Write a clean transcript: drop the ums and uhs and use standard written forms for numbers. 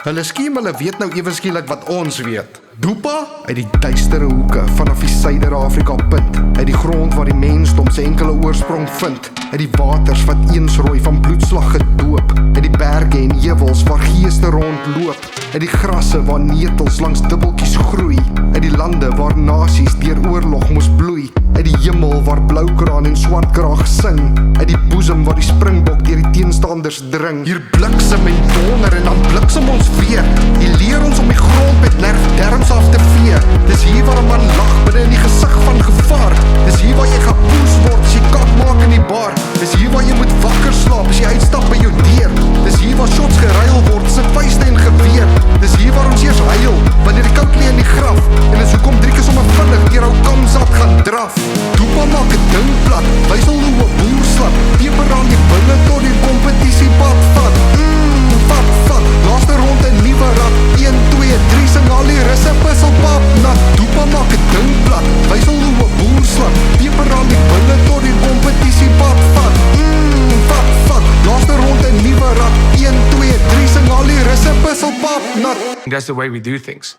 Hulle skiem hulle weet nou ewenskielik wat ons weet. Dopa uit die duistere hoeke vanaf die Suider-Afrika punt, uit die grond waar die mensdom sy enkele oorsprong vind, uit die waters wat eens rooi van bloedslag gedoop, uit die berge en heuwels waar geeste rondloop, uit die grasse waar netels langs dubbeltjies groei, uit die lande waar nasies deur oorlog moes bloei, uit die hemel waar blaukraan en swartkraag sing, uit die boesem waar die springbok deur die teenstanders dring. Hier bliksem en donder en dan bliksem ons weer. Hier leer ons om die grond met nerfderms af te vee. Dis hier waar 'n man lag binne in die gesig van gevaar. Dis hier waar jy gepoes word as jy kak maak in die bar. Dis hier waar jy moet wakker slaap as jy uitstap by jou deur. Dis hier waar shots geruil word tussen vuiste en geweer. Dis hier waar ons eers huil wanneer die koud lê in die graf. En dis hoekom drieke sommer vinnig deur ou kamsat gaan draf. Dopa maak 'n ding plat, wys al hoe 'n boer slap. Peper aan die binne tot die kompetisie pad vat. Vat, laaste ronde 'n nuwe rad. 1, 2, 3 sing al die russe pisselpap nat. Dopa maak 'n ding plat, wys al hoe 'n boer slap. Peper aan die binne tot die kompetisie pad vat. Vat, laaste ronde 'n nuwe rad. 1, 2, 3 sing al die russe pisselpap nat. That's the way we do things.